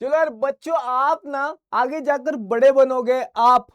चलो यार बच्चों, आप ना आगे जाकर बड़े बनोगे, आप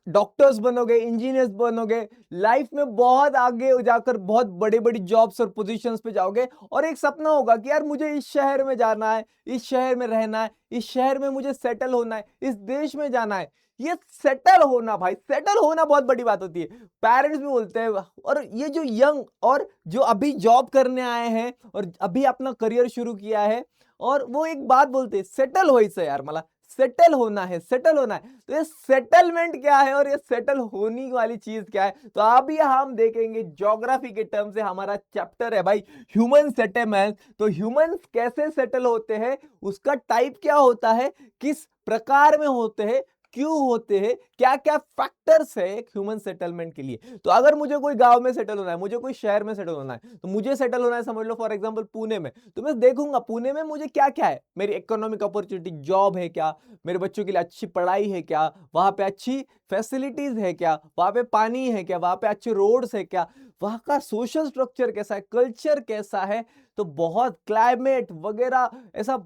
डॉक्टर्स बनोगे, इंजीनियर्स बनोगे, लाइफ में बहुत आगे जाकर बहुत बड़ी बड़ी जॉब्स और पोजीशंस पे जाओगे, और एक सपना होगा कि यार मुझे इस शहर में जाना है, इस शहर में रहना है, इस शहर में मुझे सेटल होना है, इस देश में जाना है। ये सेटल होना, भाई सेटल होना बहुत बड़ी बात होती है। पेरेंट्स भी बोलते हैं, और ये जो यंग और जो अभी जॉब करने आए हैं और अभी अपना करियर शुरू किया है, और वो एक बात बोलते हैं, सेटल होइसे यार, मला सेटल होना है, सेटल होना है। तो ये सेटलमेंट क्या है और ये सेटल होने वाली चीज क्या है, तो अभी हम देखेंगे ज्योग्राफी के टर्म से। हमारा चैप्टर है भाई ह्यूमन सेटलमेंट। तो ह्यूमंस कैसे सेटल होते हैं, उसका टाइप क्या होता है, किस प्रकार में होते हैं, क्यों होते हैं, क्या क्या फैक्टर्स है एक ह्यूमन सेटलमेंट के लिए। तो अगर मुझे कोई गांव में सेटल होना है, मुझे कोई शहर में सेटल होना है, तो मुझे सेटल होना है समझ लो फॉर एग्जांपल पुणे में, तो मैं देखूंगा पुणे में मुझे क्या क्या है, मेरी इकोनॉमिक अपॉर्चुनिटी, जॉब है क्या, मेरे बच्चों के लिए अच्छी पढ़ाई है क्या, वहां पे अच्छी फैसिलिटीज है क्या, वहां पे पानी है क्या, वहां पे अच्छे रोड्स है क्या, वहां का सोशल स्ट्रक्चर कैसा है, कल्चर कैसा है। तो बहुत क्लाइमेट वगैरह ऐसा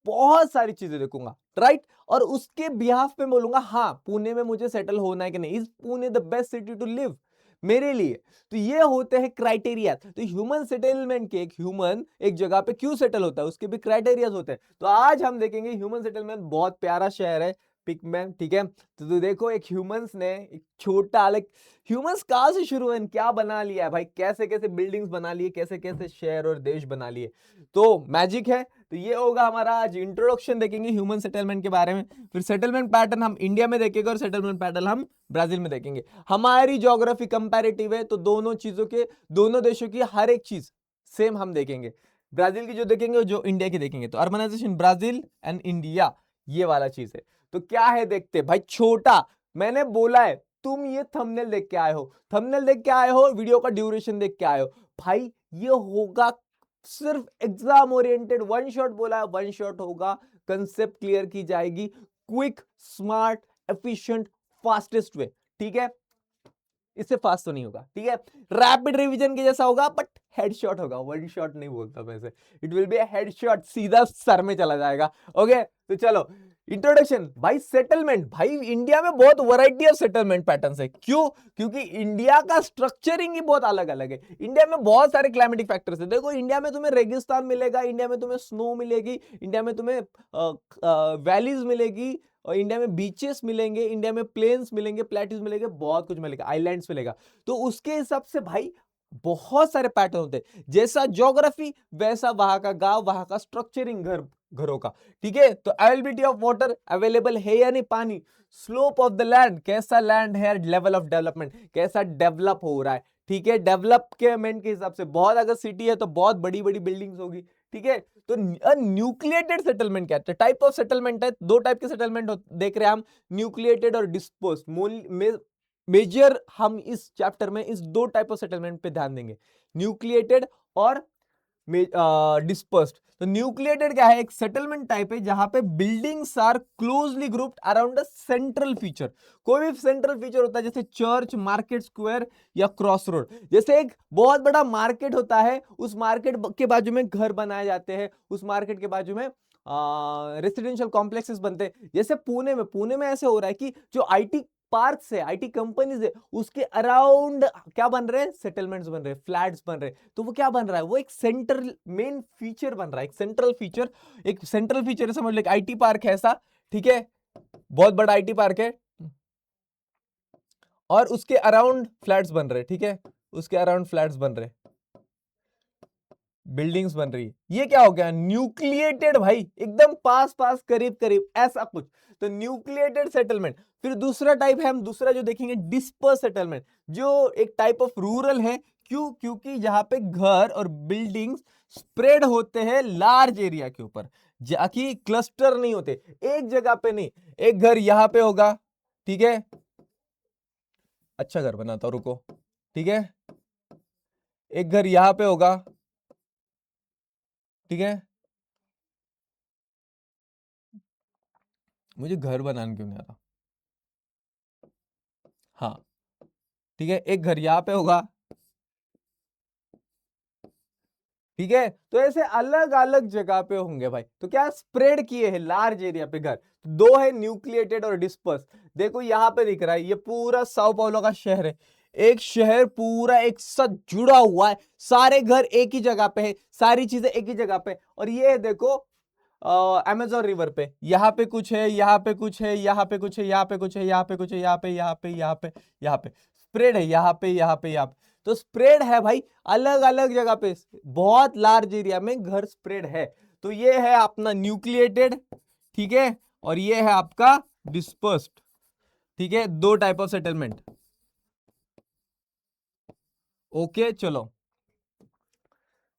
बहुत सारी चीजें देखूंगा, राइट। और उसके बिहाफ पे बोलूंगा हाँ पुणे में मुझे सेटल होना है कि नहीं, is Pune the best city to live मेरे लिए। तो ये होते हैं क्राइटेरिया। तो ह्यूमन सेटलमेंट के, एक ह्यूमन एक जगह पे क्यों सेटल होता है उसके भी क्राइटेरिया होते हैं। तो आज हम देखेंगे ह्यूमन सेटलमेंट, बहुत प्यारा शहर है पिकमैन, ठीक है। तो देखो एक ह्यूमंस ने एक छोटा लाइक, ह्यूमंस कहां से शुरू है, क्या बना लिया है भाई, कैसे कैसे बिल्डिंग्स बना लिए, कैसे कैसे शहर और देश बना लिए, तो मैजिक है। तो ये होगा हमारा आज इंट्रोडक्शन, देखेंगे ह्यूमन सेटलमेंट के बारे में। फिर सेटलमेंट पैटर्न हम इंडिया में देखेंगे और सेटलमेंट पैटर्न हम ब्राजील में देखेंगे। हमारी ज्योग्राफी कंपैरेटिव है, तो दोनों चीजों के, दोनों देशों की हर एक चीज सेम हम देखेंगे। ब्राजील की जो देखेंगे और जो इंडिया की देखेंगे। तो अर्बनाइजेशन ब्राजील एंड इंडिया, ये वाला चीज है। तो क्या है देखते भाई, छोटा, मैंने बोला है तुम ये थंबनेल देख के आए हो, थंबनेल देख के आए हो, वीडियो का ड्यूरेशन देख के आए हो, भाई ये होगा सिर्फ एग्जाम ओरिएंटेड, वन शॉट बोला है, वन शॉट होगा, कंसेप्ट क्लियर की जाएगी, quick, smart, efficient, fastest way, ठीक है। इससे फास्ट तो नहीं होगा, ठीक है। रैपिड रिवीजन के जैसा होगा बट हेडशॉट होगा, वन शॉट नहीं बोलता वैसे, it will be a headshot, सीधा सर में चला जाएगा। ओके, तो चलो इंट्रोडक्शन भाई। सेटलमेंट, भाई इंडिया में बहुत वैरायटी ऑफ सेटलमेंट पैटर्न्स है, क्यों, क्योंकि इंडिया का स्ट्रक्चरिंग ही बहुत अलग अलग है। इंडिया में बहुत सारे क्लाइमेटिक फैक्टर्स है। देखो इंडिया में तुम्हें रेगिस्तान मिलेगा, इंडिया में तुम्हें स्नो मिलेगी, इंडिया में तुम्हें वैलीज मिलेगी, और इंडिया में बीचेस मिलेंगे, इंडिया में प्लेन्स मिलेंगे, प्लेट्यूज मिलेंगे, बहुत कुछ मिलेगा, आइलैंड्स मिलेगा। तो उसके हिसाब से भाई बहुत सारे पैटर्न होते हैं, जैसा ज्योग्राफी वैसा वहां का गांव, वहां का स्ट्रक्चरिंग, घरों का, ठीक है। तो अवेलेबिलिटी ऑफ वाटर, अवेलेबल है या नहीं पानी, स्लोप ऑफ द लैंड, कैसा लैंड है, लेवल ऑफ डेवलपमेंट, कैसा डेवलप हो रहा है, ठीक है। डेवलपमेंट के हिसाब से बहुत, अगर सिटी है तो बहुत बड़ी बड़ी बिल्डिंग्स होगी, ठीक है। तो न्यूक्लिएटेड सेटलमेंट क्या है, टाइप ऑफ सेटलमेंट है, दो टाइप के सेटलमेंट देख रहे हैं हम, न्यूक्लिएटेड और डिस्पोज। मेजर हम इस चैप्टर में इस दो टाइप ऑफ सेटलमेंट पे ध्यान देंगे, न्यूक्लिएटेड और डिस्पर्स्ड। तो न्यूक्लिएटेड क्या है, एक सेटलमेंट टाइप है जहां पे buildings are closely grouped around a central feature. कोई भी सेंट्रल फीचर होता है, जैसे चर्च, मार्केट स्क्वायर या क्रॉस रोड। जैसे एक बहुत बड़ा मार्केट होता है, उस मार्केट के बाजू में घर बनाए जाते हैं, उस मार्केट के बाजू में रेसिडेंशियल कॉम्प्लेक्सेस बनते हैं। जैसे पुणे में ऐसे हो रहा है कि जो आईटी पार्क्स है, आईटी कंपनीज है, उसके अराउंड क्या बन रहे हैं, सेटलमेंट्स बन रहे हैं, फ्लैट्स बन रहे हैं। तो वो क्या बन रहा है, वो एक सेंट्रल मेन फीचर बन रहा है, एक सेंट्रल फीचर, एक सेंट्रल फीचर है, समझ लो एक आईटी पार्क है ऐसा, ठीक है, बहुत बड़ा आईटी पार्क है, और उसके अराउंड फ्लैट्स बन रहे हैं, ठीक है, उसके अराउंड फ्लैट्स बन रहे हैं, बिल्डिंग्स बन रही है। ये क्या हो गया, न्यूक्लिएटेड भाई, एकदम पास पास करीब करीब ऐसा कुछ। तो न्यूक्लिएटेड सेटलमेंट। फिर दूसरा टाइप है, हम दूसरा जो देखेंगे डिस्पर्स सेटलमेंट, जो एक टाइप ऑफ रूरल है। क्यों, क्योंकि जहां पे घर और बिल्डिंग्स स्प्रेड होते हैं लार्ज एरिया के ऊपर, जाकि क्लस्टर नहीं होते एक जगह पे, नहीं एक घर यहां पे होगा, ठीक है, अच्छा घर बनाता हूं रुको, ठीक है, एक घर यहां पे होगा, ठीक है, मुझे घर बनाने क्यों नहीं आता, हाँ, ठीक है, एक घर यहाँ पे होगा, ठीक है। तो ऐसे अलग अलग जगह पे होंगे भाई। तो क्या स्प्रेड किए हैं लार्ज एरिया पे घर। दो है न्यूक्लिएटेड और डिस्पर्स। देखो यहाँ पे दिख रहा है ये पूरा साओ पाउलो का शहर है। एक शहर पूरा एक साथ जुड़ा हुआ है, सारे घर एक ही जगह पे है, सारी चीजें एक ही जगह पे। और ये है देखो अमेजोन रिवर पे, यहाँ पे कुछ है, यहाँ पे कुछ है, यहाँ पे कुछ है, यहाँ पे कुछ है, यहाँ पे कुछ है, यहाँ पे यहाँ पे यहाँ पे यहाँ पे स्प्रेड है, यहाँ पे यहाँ पे यहाँ पे। तो स्प्रेड है भाई अलग अलग जगह पे, बहुत लार्ज एरिया में घर स्प्रेड है। तो ये है अपना न्यूक्लिएटेड, ठीक है, और ये है आपका डिस्पर्स्ड। ठीक है, दो टाइप ऑफ सेटलमेंट। ओके चलो,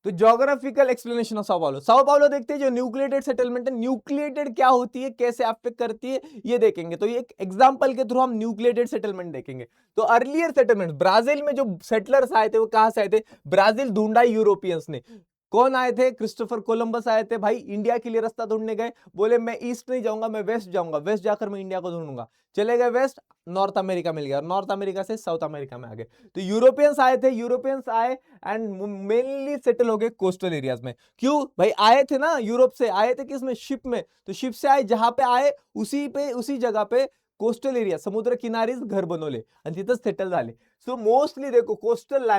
तो geographical explanation of Sao Paulo देखते हैं। जो न्यूक्लिएटेड सेटलमेंट है, न्यूक्लिएटेड क्या होती है, कैसे अफेक्ट करती है, ये देखेंगे। तो ये एक एग्जांपल के थ्रू हम न्यूक्लिएटेड सेटलमेंट देखेंगे। तो अर्लियर सेटलमेंट ब्राजील में जो सेटलर्स आए थे वो कहां से आए थे, ब्राजील ढूंढा यूरोपियंस ने। कौन आए थे, क्रिस्टोफर कोलंबस आए थे भाई, इंडिया के लिए रास्ता ढूंढने गए। बोले मैं ईस्ट नहीं जाऊंगा, मैं वेस्ट जाऊंगा, वेस्ट जाकर मैं इंडिया को ढूंढूंगा। चले गए वेस्ट, नॉर्थ अमेरिका मिल गया, और नॉर्थ अमेरिका से साउथ अमेरिका में आ गए। तो यूरोपियंस आए थे, यूरोपियंस आए एंड मेनली सेटल हो गए कोस्टल एरियाज में। क्यों भाई, आए थे ना यूरोप से, आए थे किसमें, शिप में। तो शिप से आए, जहां पे आए उसी जगह पे कोस्टल एरिया, समुद्र किनारीच घर बनवले आणि तिथं सेटल झाले। सो मोस्टली देखो कोस्टल,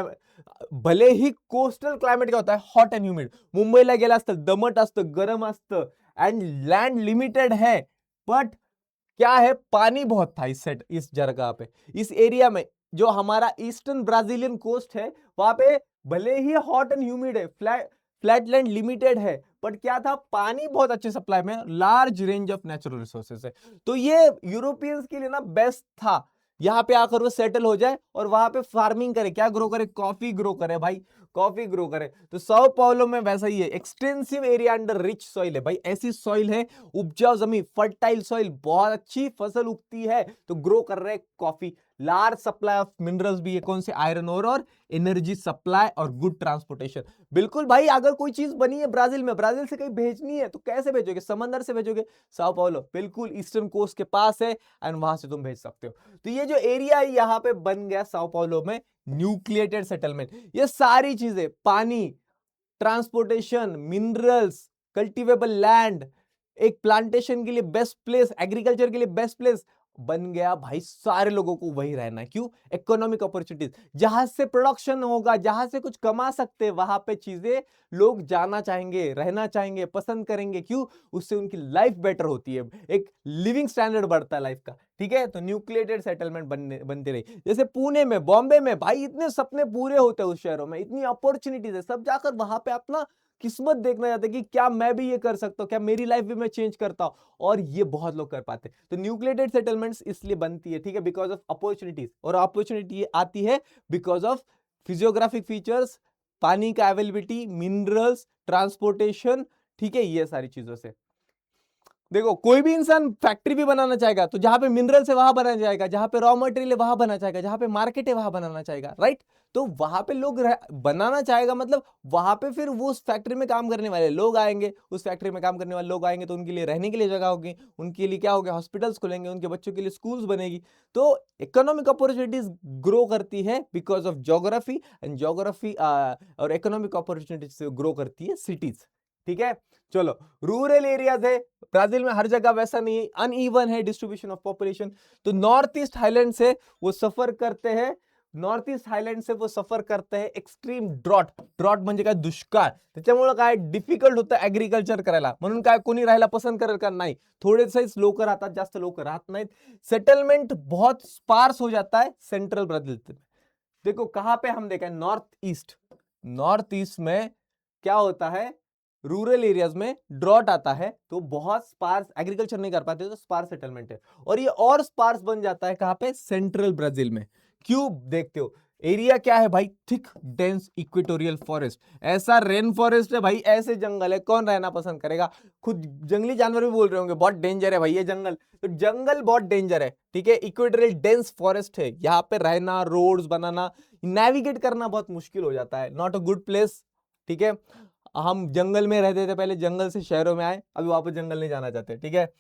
भले ही कोस्टल क्लायमेट क्या होता है, हॉट एंड ह्यूमिड। मुंबईला गेला असतं दमट असतं, गरम असतं, एंड लैंड लिमिटेड है, बट क्या है, पानी बहुत था इस जगह पे, इस एरिया में। जो हमारा ईस्टर्न ब्राजीलियन कोस्ट है, वहां पे भले ही हॉट एंड ह्यूमिड है, फ्लैट लैंड लिमिटेड है, बट क्या था, पानी बहुत अच्छे सप्लाई में, large range of natural resources है। तो ये यूरोपियंस के लिए ना बेस्ट था, यहाँ पे आकर वो सेटल हो जाए और वहां पे फार्मिंग करे, क्या ग्रो करे, कॉफी ग्रो करे भाई, कॉफी ग्रो करे। तो साओ पाउलो में वैसा ही है, extensive area under rich soil है भाई, ऐसी सॉइल है, उपजाऊ जमीन, फर्टाइल सॉइल, बहुत अच्छी फसल उगती है, तो ग्रो कर रहे coffee. Large supply of minerals भी है, कौन से, आयरन ओर और एनर्जी सप्लाई और गुड ट्रांसपोर्टेशन। बिल्कुल भाई, अगर कोई चीज बनी है ब्राजील में, ब्राजील से कहीं भेजनी है तो कैसे भेजोगे, समंदर से भेजोगे। साओ पाउलो बिल्कुल ईस्टर्न कोस्ट के पास है एंड वहां से तुम भेज सकते हो। तो ये जो एरिया है यहाँ पे बन गया साओ पाउलो में न्यूक्लिएटेड सेटलमेंट। ये सारी चीजें, पानी, ट्रांसपोर्टेशन, मिनरल्स, कल्टीवेबल लैंड, एक प्लांटेशन के लिए बेस्ट प्लेस, एग्रीकल्चर के लिए बेस्ट प्लेस बन गया भाई। सारे लोगों को वही रहना है, क्यों, इकोनॉमिक अपॉर्चुनिटीज, जहां से प्रोडक्शन होगा, जहां से कुछ कमा सकते हैं, वहां पे चीजें लोग जाना चाहेंगे, रहना चाहेंगे, पसंद करेंगे। क्यों, उससे उनकी लाइफ बेटर होती है, एक लिविंग स्टैंडर्ड बढ़ता है लाइफ का। ठीक है, तो न्यूक्लिएटेड सेटलमेंट बनती रही। जैसे पुणे में, बॉम्बे में भाई, इतने सपने पूरे होते हैं उस शहरों में, इतनी अपॉर्चुनिटीज है, सब जाकर वहां पे अपना किस्मत देखना चाहते हैं कि क्या मैं भी ये कर सकता हूँ, क्या मेरी लाइफ भी मैं चेंज करता हूँ, और ये बहुत लोग कर पाते हैं। तो न्यूक्लिएटेड सेटलमेंट्स इसलिए बनती है, ठीक है, बिकॉज ऑफ अपॉर्चुनिटीज, और अपॉर्चुनिटी आती है बिकॉज ऑफ फिजियोग्राफिक फीचर्स, पानी का अवेलेबिलिटी, मिनरल्स, ट्रांसपोर्टेशन, ठीक है, ये सारी चीजों से। देखो, कोई भी इंसान फैक्ट्री भी बनाना चाहेगा तो जहां पे मिनरल्स है वहां बनाना चाहेगा, जहां पे रॉ मटेरियल है वहां बनाना चाहेगा, जहां पे मार्केट है वहां बनाना चाहेगा, राइट। तो वहां पे लोग बनाना चाहेगा, मतलब वहां पे फिर वो उस फैक्ट्री में काम करने वाले लोग आएंगे, उस फैक्ट्री में काम करने वाले लोग आएंगे, तो उनके लिए रहने के लिए जगह होगी, उनके लिए क्या होगा, हॉस्पिटल्स खुलेंगे, उनके बच्चों के लिए स्कूल्स बनेगी। तो इकोनॉमिक अपॉर्चुनिटीज ग्रो करती है because of geography, and geography और इकोनॉमिक अपॉर्चुनिटीज से ग्रो करती है सिटीज। ठीक है, चलो, रूरल एरियाज है ब्राजील में, हर जगह वैसा नहीं है, अनइवन है डिस्ट्रीब्यूशन ऑफ पॉपुलेशन। तो नॉर्थ ईस्ट हाईलैंड से वो सफर करते हैं, नॉर्थ ईस्ट हाईलैंड से वो सफर करते हैं एक्स्ट्रीम ड्रॉट, ड्रॉट म्हणजे काय, दुष्काळ, त्याच्यामुळे काय डिफिकल्ट होतं ऍग्रिकल्चर करायला, म्हणून काय कोणी राहायला पसंत करेल का, नाही, थोडेसेच लोक राहतात, जास्त लोक राहत नाहीत, सेटलमेंट बहुत स्पार्स हो जाता है सेंट्रल ब्राजील। देखो कहां पे हम देखें, नॉर्थ ईस्ट में क्या होता है, रूरल एरियाज में ड्रॉट आता है, तो बहुत स्पार्स एग्रीकल्चर नहीं कर पाते, तो स्पार्स सेटलमेंट है। और ये और स्पार्स बन जाता है कहां पे, सेंट्रल ब्राजील में। क्यों, देखते हो एरिया क्या है भाई, थिक डेंस इक्वेटोरियल फॉरेस्ट, ऐसा रेन फॉरेस्ट है भाई, ऐसे जंगल है, कौन रहना पसंद करेगा। खुद जंगली जानवर भी बोल रहे होंगे बहुत डेंजर है भाई ये जंगल, तो जंगल बहुत डेंजर है, ठीक है, इक्वेटोरियल डेंस फॉरेस्ट है, यहाँ पे रहना, रोड्स बनाना, नेविगेट करना बहुत मुश्किल हो जाता है, नॉट अ गुड प्लेस। ठीक है, हम जंगल में रहते थे पहले, जंगल से शहरों में आए, अभी वापस जंगल नहीं जाना चाहते, ठीक है।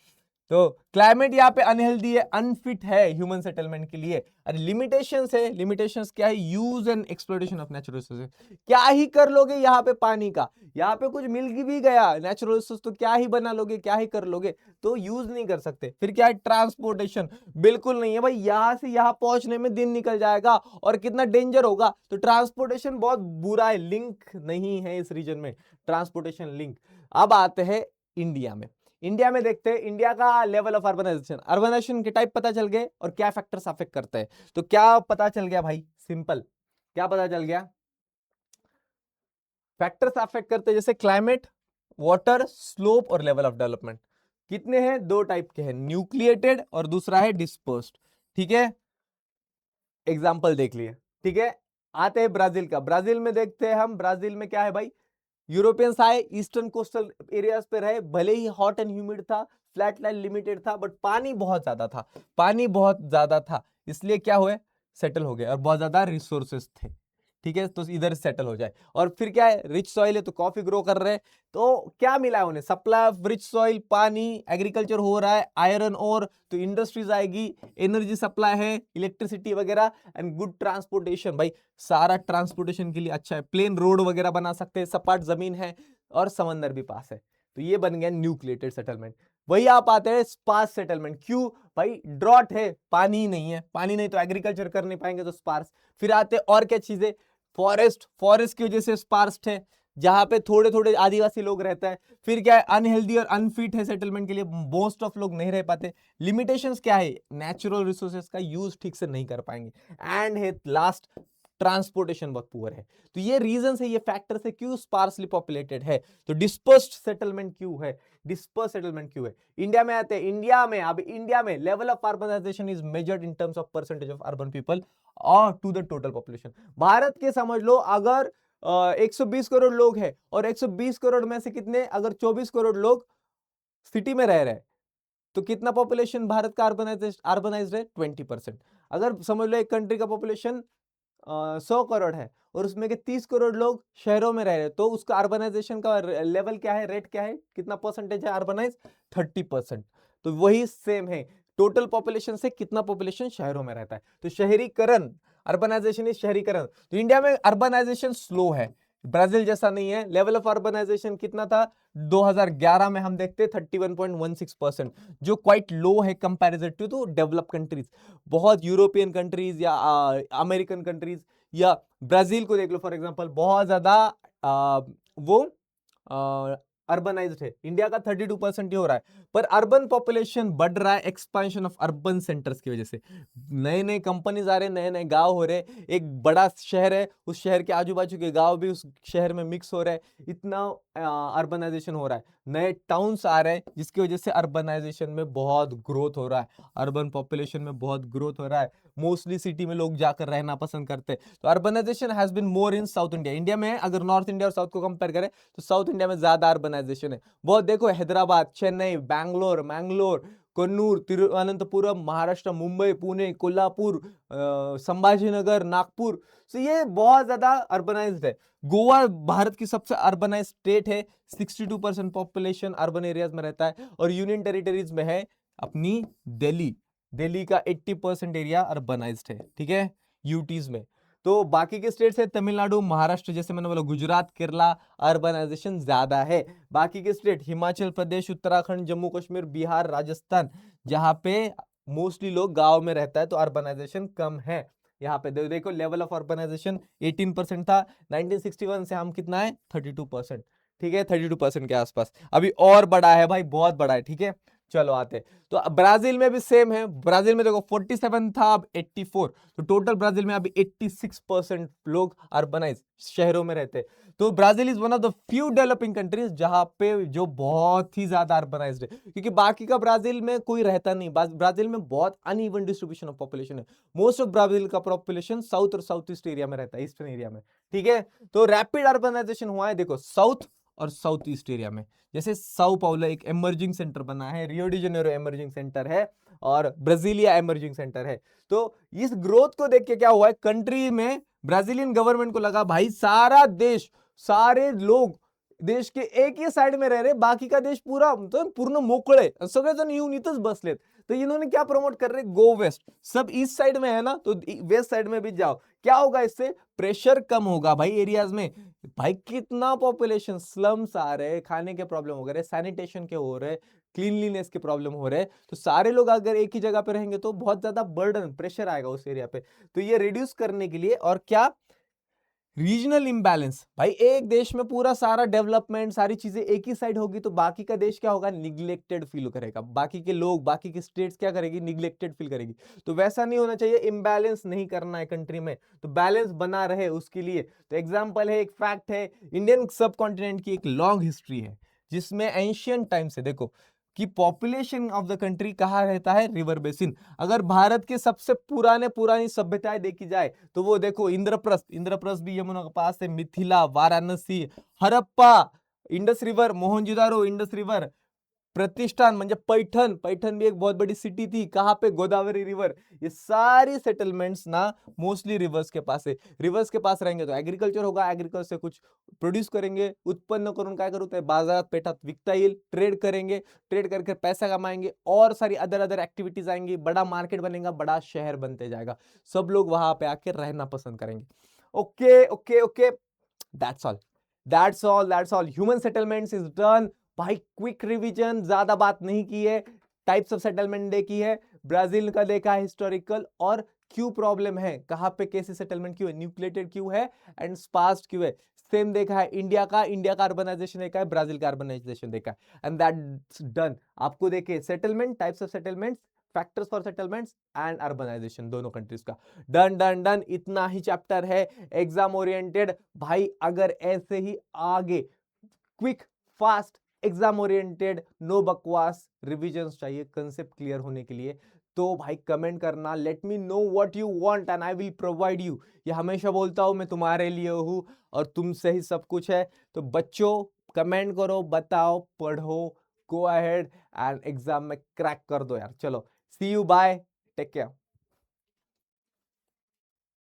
तो क्लाइमेट यहाँ पे अनहेल्दी है, अनफिट है ह्यूमन सेटलमेंट के लिए। अरे लिमिटेशंस है, लिमिटेशंस क्या है? Use and exploitation of natural resources. क्या ही कर लोगे यहाँ पे पानी का, यहाँ पे कुछ मिल भी गया नेचुरल रिसोर्स तो क्या ही बना लोगे, क्या ही कर लोगे, तो यूज नहीं कर सकते। फिर क्या है? ट्रांसपोर्टेशन बिल्कुल नहीं है भाई, यहाँ से यहाँ पहुंचने में दिन निकल जाएगा और कितना डेंजर होगा। तो ट्रांसपोर्टेशन बहुत बुरा है, लिंक नहीं है इस रीजन में ट्रांसपोर्टेशन लिंक। अब आते हैं इंडिया में। इंडिया में देखते हैं इंडिया का लेवल ऑफ अर्बनाइजेशन। अर्बनाइजेशन के टाइप पता चल गए और क्या फैक्टर्स अफेक्ट करते हैं। तो क्या पता चल गया भाई? सिंपल, क्या पता चल गया? फैक्टर्स अफेक्ट करते हैं जैसे क्लाइमेट, वाटर, स्लोप और लेवल ऑफ डेवलपमेंट। कितने हैं? दो टाइप के हैं, न्यूक्लिएटेड और दूसरा है डिस्पर्स्ड। ठीक है, एग्जाम्पल देख लिए। ठीक है, आते हैं ब्राजील का। ब्राजील में देखते हैं हम, ब्राजील में क्या है भाई? यूरोपियंस आए, ईस्टर्न कोस्टल एरियाज पे रहे, भले ही हॉट एंड ह्यूमिड था, फ्लैट लैंड लिमिटेड था, बट पानी बहुत ज्यादा था, पानी बहुत ज्यादा था, इसलिए क्या हुए? सेटल हो गए और बहुत ज्यादा रिसोर्सेस थे। ठीक है, तो इधर सेटल हो जाए। और फिर क्या है? रिच सॉइल है तो कॉफी ग्रो कर रहे हैं। तो क्या मिला है उन्हें? सप्लाई ऑफ रिच सॉइल, पानी, एग्रीकल्चर हो रहा है, आयरन और, तो इंडस्ट्रीज आएगी, एनर्जी सप्लाई है, इलेक्ट्रिसिटी वगैरह, एंड गुड ट्रांसपोर्टेशन। भाई सारा ट्रांसपोर्टेशन के लिए अच्छा है, प्लेन रोड वगैरह बना सकते हैं, सपाट जमीन है और समंदर भी पास है। तो ये बन गया न्यूक्लिएटेड सेटलमेंट। वही आप आते हैं स्पार्स सेटलमेंट। क्यों भाई? ड्रॉट है, पानी ही नहीं है, पानी नहीं तो एग्रीकल्चर कर नहीं पाएंगे, तो स्पार्स। फिर आते और क्या चीजें? फॉरेस्ट, फॉरेस्ट की वजह से स्पार्स है, जहां पे थोड़े थोड़े आदिवासी लोग रहता है। फिर क्या है? अनहेल्दी और अनफिट है सेटलमेंट के लिए, मोस्ट ऑफ लोग नहीं रह पाते। लिमिटेशंस क्या है? नेचुरल रिसोर्सेज का यूज ठीक से नहीं कर पाएंगे। एंड है लास्ट, ट्रांसपोर्टेशन बहुत पुअर है। तो ये रीजन है, ये फैक्टर है क्यों स्पार्सली पॉपुलेटेड है। तो डिस्पर्स्ड सेटलमेंट क्यों है? डिस्पर्स सेटलमेंट क्यों है? इंडिया में आते हैं। इंडिया में, अब इंडिया में level of urbanisation is measured in terms of percentage of urban people और to the total population. Bharat के समझ लो, अगर 120 करोड़ लोग हैं और 120 करोड़ में से कितने, अगर 24 करोड़ लोग सिटी में रह रहे हैं, तो कितना पॉपुलेशन भारत का अर्बनाइज्ड है? 20%। अगर समझ लो एक कंट्री का पॉपुलेशन 100 करोड़ है और उसमें के 30 करोड़ लोग शहरों में रह रहे हैं, तो उसका अर्बनाइजेशन का लेवल क्या है, रेट क्या है, कितना परसेंटेज है अर्बनाइज? 30%। तो वही सेम है, टोटल पॉपुलेशन से कितना पॉपुलेशन शहरों में रहता है। तो शहरीकरण, अर्बनाइजेशन इज शहरीकरण। तो इंडिया में अर्बनाइजेशन स्लो है, ब्राजील जैसा नहीं है। लेवल ऑफ अर्बनाइजेशन कितना था 2011 में? हम देखते 31.16%, जो क्वाइट लो है कंपैरिजन टू डेवलप कंट्रीज। बहुत यूरोपियन कंट्रीज या अमेरिकन कंट्रीज या ब्राजील को देख लो फॉर एग्जांपल, बहुत ज्यादा वो अर्बनाइज्ड है। इंडिया का 32% ही हो रहा है, पर अर्बन पॉपुलेशन बढ़ रहा है एक्सपेंशन ऑफ अर्बन सेंटर्स की वजह से। नए नए कंपनीज आ रहे हैं, नए नए गांव हो रहे हैं, एक बड़ा शहर है, उस शहर के आजू बाजू के गांव भी उस शहर में मिक्स हो रहे हैं, इतना अर्बनाइजेशन हो रहा है। नए टाउन्स आ रहे हैं जिसकी वजह से अर्बनाइजेशन में बहुत ग्रोथ हो रहा है, अर्बन पॉपुलेशन में बहुत ग्रोथ हो रहा है। मोस्टली सिटी में लोग जाकर रहना पसंद करते हैं। तो urbanization has been more in South India. India में अगर नॉर्थ इंडिया और साउथ को कंपेयर करें तो साउथ इंडिया में ज्यादा अर्बनाइजेशन है। बहुत देखो, हैदराबाद, चेन्नई, बैंगलोर, मैंगलोर, कन्नूर, तिरुवनंतपुरम, महाराष्ट्र, मुंबई, पुणे, कोल्हापुर, संभाजीनगर, नागपुर, तो ये बहुत ज्यादा अर्बनाइज्ड है। गोवा भारत की सबसे अर्बनाइज्ड स्टेट है, 62% पॉपुलेशन अर्बन एरियाज में रहता है। और यूनियन टेरिटरीज में है अपनी दिल्ली, दिल्ली का 80% एरिया अर्बनाइज्ड है। ठीक है, यूटीज में। तो बाकी के स्टेट्स है तमिलनाडु, महाराष्ट्र, जैसे मैंने बोला गुजरात, केरला, अर्बनाइजेशन ज्यादा है। बाकी के स्टेट हिमाचल प्रदेश, उत्तराखंड, जम्मू कश्मीर, बिहार, राजस्थान, जहां पे मोस्टली लोग गांव में रहता है तो अर्बनाइजेशन कम है। यहाँ पे देखो लेवल ऑफ अर्बनाइजेशन 18% था, 1961 से हम कितना है 32%। ठीक है, 32% के आसपास, अभी और बड़ा है भाई, बहुत बड़ा है। ठीक है, चलो आते। तो ब्राजील में भी सेम है, ब्राजील में देखो 47 था, अब 84, तो टोटल ब्राजील में अभी 86% लोग अर्बनाइज शहरों में रहते हैं। तो Brazil is one of the few developing countries जहां पे जो बहुत ही ज्यादा अर्बनाइज्ड है, क्योंकि बाकी का ब्राजील में कोई रहता नहीं। ब्राजील में बहुत अनइवन डिस्ट्रीब्यूशन ऑफ पॉपुलेशन है। मोस्ट ऑफ ब्राजील का पॉपुलेशन साउथ और साउथ ईस्ट एरिया में रहता है, ईस्टर्न एरिया में। ठीक है, तो रैपिड अर्बनाइजेशन हुआ है देखो साउथ और साउथ ईस्ट एरिया में। जैसे साओ पाउलो एक एमर्जिंग सेंटर बना है, Rio de Janeiro emerging centre है, और ब्राजीलिया एमर्जिंग सेंटर है। तो इस ग्रोथ को देख के क्या हुआ है, कंट्री में ब्राजीलियन गवर्नमेंट को लगा भाई सारा देश, सारे लोग देश के एक ही साइड में रह रहे, बाकी का देश पूरा मतलब पूर्ण मोकळे सगळेजण येऊन इथंच बसलेत. तो इन्होंने क्या प्रमोट कर रहे, गो वेस्ट. सब ईस्ट साइड में है ना, तो वेस्ट साइड में भी जाओ. क्या होगा इससे, प्रेशर कम होगा भाई एरियाज में. भाई कितना पॉपुलेशन, स्लम्स आ रहे, खाने के प्रॉब्लम हो रहे, सैनिटेशन के हो रहे, क्लीनलीनेस के प्रॉब्लम हो रहे, तो सारे लोग अगर एक ही जगह पे रहेंगे तो बहुत ज्यादा बर्डन, प्रेशर आएगा उस एरिया पे. तो ये रिड्यूस करने के लिए, और क्या, रीजनल इंबैलेंस. भाई एक देश में पूरा सारा डेवलपमेंट, सारी चीजें एक ही साइड होगी तो बाकी का देश क्या होगा, निग्लेक्टेड फील करेगा. बाकी के लोग, बाकी की स्टेट्स क्या करेगी, निग्लेक्टेड फील करेगी. तो वैसा नहीं होना चाहिए, इंबैलेंस नहीं करना है कंट्री में. तो बैलेंस बना रहे उसके लिए, तो एग्जाम्पल है, एक फैक्ट है, इंडियन सब कॉन्टिनेंट की एक लॉन्ग हिस्ट्री है जिसमें एंशियंट टाइम से देखो कि पॉपुलेशन ऑफ द कंट्री कहाँ रहता है, रिवर बेसिन. अगर भारत के सबसे पुरानी सभ्यताएं देखी जाए तो वो देखो, इंद्रप्रस्थ भी यमुना के पास है, Mithila, Varanasi, Harappa, Indus river, Mohenjodaro, Indus river, प्रतिष्ठान म्हणजे पैठण, पैठण भी एक बहुत बड़ी सिटी थी, कहाँ पे, गोदावरी रिवर. ये सारी सेटलमेंट्स ना मोस्टली रिवर्स के पास है. रिवर्स के पास रहेंगे तो एग्रीकल्चर होगा, एग्रीकल्चर से कुछ प्रोड्यूस करेंगे, उत्पन्न करून काय करू, बाजारात पेठात विकता येईल, ट्रेड करेंगे, ट्रेड करके पैसा कमाएंगे, और सारी अदर अदर एक्टिविटीज आएंगी, बड़ा मार्केट बनेगा, बड़ा शहर बनते जाएगा, सब लोग वहां पे आके रहना पसंद करेंगे. Okay okay okay, that's all, that's all. Human settlements is done. भाई क्विक रिवीजन, ज्यादा बात नहीं की है. टाइप्स ऑफ सेटलमेंट देखी है, ब्राजील का देखा है हिस्टोरिकल, और क्यों प्रॉब्लम है, कहां पे कैसे सेटलमेंट क्यों है, न्यूक्लिएटेड क्यों है, एंड स्पार्स्ड क्यों है. सेम देखा है इंडिया का अर्बनाइजेशन देखा है, ब्राजील का अर्बनाइजेशन देखा है, एंड दैट्स डन. आपको देखे settlement, types of settlements, factors for settlements and urbanization, दोनों कंट्रीज का. डन डन डन, इतना ही चैप्टर है एग्जाम ओरिएंटेड. भाई अगर ऐसे ही आगे quick, fast, exam oriented, no बकवास रिविजन्स चाहिए कंसेप्ट क्लियर होने के लिए, तो भाई कमेंट करना, let me know what you want and I will provide you. ये हमेशा बोलता हूं, मैं तुम्हारे लिए हूं और तुमसे ही सब कुछ है. तो बच्चों, कमेंट करो, बताओ, पढ़ो, गो अहेड एंड एग्जाम में क्रैक कर दो यार. चलो, सी यू, बाय, टेक केयर.